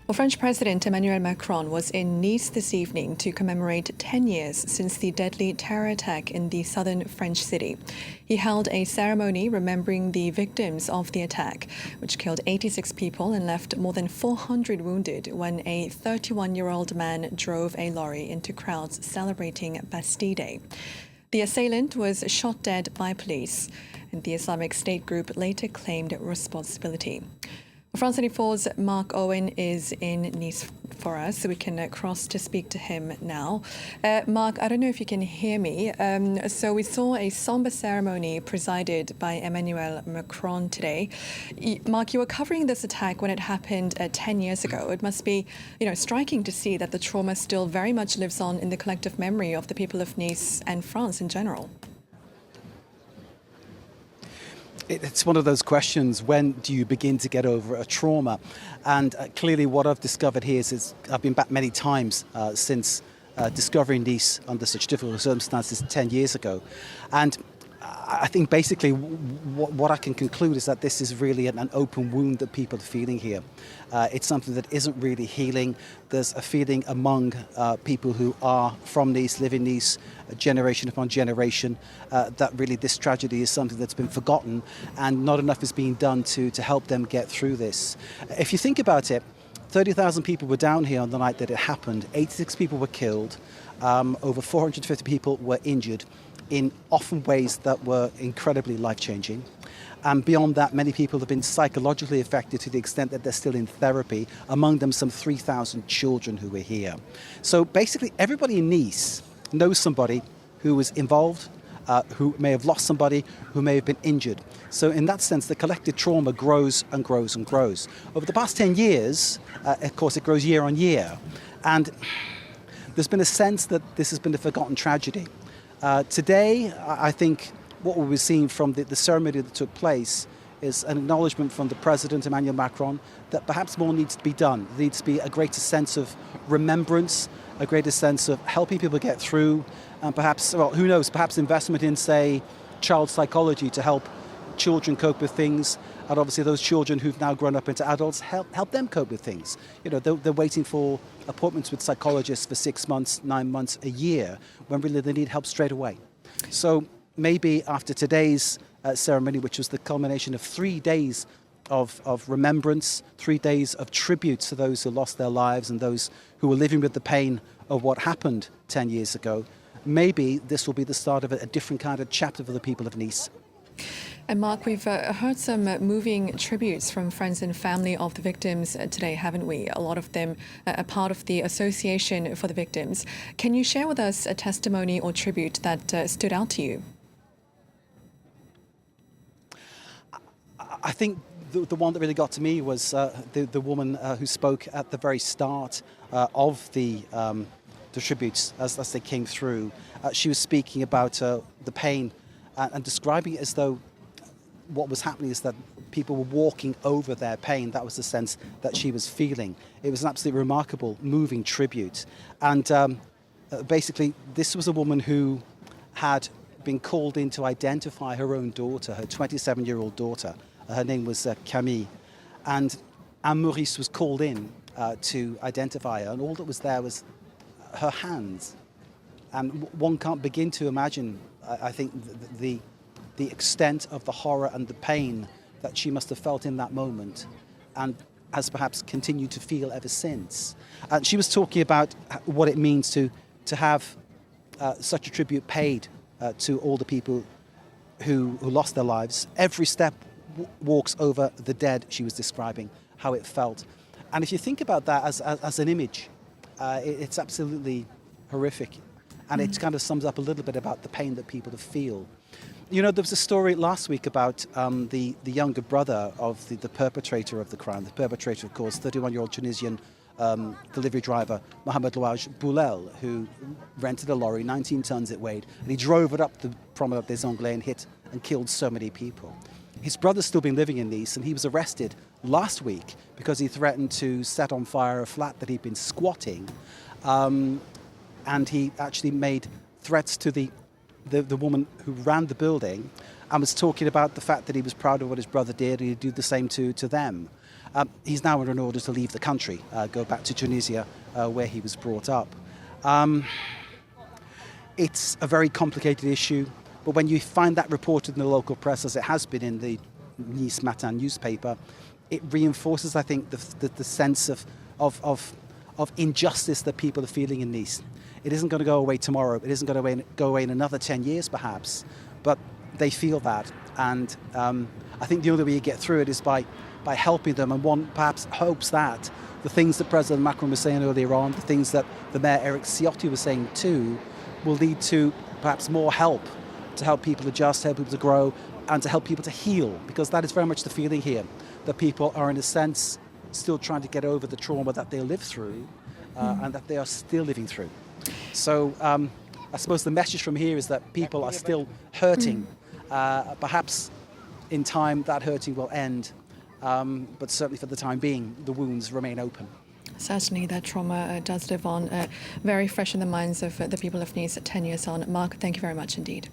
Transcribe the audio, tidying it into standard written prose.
Well, French President Emmanuel Macron was in Nice this evening to commemorate 10 years since the deadly terror attack in the southern French city. He held a ceremony remembering the victims of the attack, which killed 86 people and left more than 400 wounded when a 31-year-old man drove a lorry into crowds celebrating Bastille Day. The assailant was shot dead by police, and the Islamic State group later claimed responsibility. France 24's Mark Owen is in Nice for us, so we can cross to speak to him now. Mark, I don't know if you can hear me. So we saw a somber ceremony presided by Emmanuel Macron today. Mark, you were covering this attack when it happened 10 years ago. It must be, striking to see that the trauma still very much lives on in the collective memory of the people of Nice and France in general. It's one of those questions, when do you begin to get over a trauma? And clearly what I've discovered here is I've been back many times since discovering Nice under such difficult circumstances 10 years ago. And I think basically what I can conclude is that this is really an open wound that people are feeling here. It's something that isn't really healing. There's a feeling among people who are from Nice, live in Nice, generation upon generation, that really this tragedy is something that's been forgotten and not enough is being done to help them get through this. If you think about it, 30,000 people were down here on the night that it happened. 86 people were killed. Over 450 people were injured in often ways that were incredibly life-changing. And beyond that, many people have been psychologically affected to the extent that they're still in therapy, among them some 3,000 children who were here. So basically everybody in Nice knows somebody who was involved, who may have lost somebody, who may have been injured. So in that sense, the collective trauma grows and grows and grows. Over the past 10 years, of course, it grows year on year. And there's been a sense that this has been a forgotten tragedy. Today, I think what we were seeing from the ceremony that took place is an acknowledgement from the President Emmanuel Macron that perhaps more needs to be done. There needs to be a greater sense of remembrance, a greater sense of helping people get through, and perhaps, well, who knows, perhaps investment in, say, child psychology to help children cope with things, and obviously those children who've now grown up into adults, help them cope with things. They're waiting for appointments with psychologists for 6 months, 9 months, a year, when really they need help straight away. So maybe after today's ceremony, which was the culmination of 3 days of remembrance, 3 days of tribute to those who lost their lives and those who were living with the pain of what happened 10 years ago, maybe this will be the start of a different kind of chapter for the people of Nice. And Mark, we've heard some moving tributes from friends and family of the victims today, haven't we? A lot of them are part of the Association for the Victims. Can you share with us a testimony or tribute that stood out to you? I think the one that really got to me was the woman who spoke at the very start of the tributes as they came through. She was speaking about the pain and describing it as though what was happening is that people were walking over their pain. That was the sense that she was feeling. It was an absolutely remarkable, moving tribute. And basically, this was a woman who had been called in to identify her own daughter, her 27-year-old daughter. Her name was Camille. And Anne-Maurice was called in to identify her, and all that was there was her hands. And one can't begin to imagine, I think, the extent of the horror and the pain that she must have felt in that moment, and has perhaps continued to feel ever since. And she was talking about what it means to have such a tribute paid to all the people who lost their lives. Every step walks over the dead, she was describing how it felt. And if you think about that as an image, it's absolutely horrific. And it kind of sums up a little bit about the pain that people feel. There was a story last week about the younger brother of the perpetrator of the crime. The perpetrator, of course, 31-year-old Tunisian delivery driver, Mohamed Louaj Boulel, who rented a lorry, 19 tons it weighed, and he drove it up the Promenade des Anglais and hit and killed so many people. His brother's still been living in Nice, and he was arrested last week because he threatened to set on fire a flat that he'd been squatting. And he actually made threats to the woman who ran the building, and was talking about the fact that he was proud of what his brother did and he'd do the same to them. He's now under an order to leave the country, go back to Tunisia, where he was brought up. It's a very complicated issue, but when you find that reported in the local press, as it has been in the Nice Matin newspaper, it reinforces, I think, the sense of injustice that people are feeling in Nice. It isn't going to go away tomorrow. It isn't going to go away in another 10 years, perhaps. But they feel that. And I think the only way you get through it is by helping them. And one perhaps hopes that the things that President Macron was saying earlier on, the things that the Mayor Eric Ciotti was saying too, will lead to perhaps more help to help people adjust, help people to grow, and to help people to heal. Because that is very much the feeling here, that people are, in a sense, still trying to get over the trauma that they lived through and that they are still living through. So I suppose the message from here is that people are still hurting. Perhaps in time that hurting will end, but certainly for the time being, the wounds remain open. Certainly, that trauma does live on, very fresh in the minds of the people of Nice 10 years on. Mark, thank you very much indeed.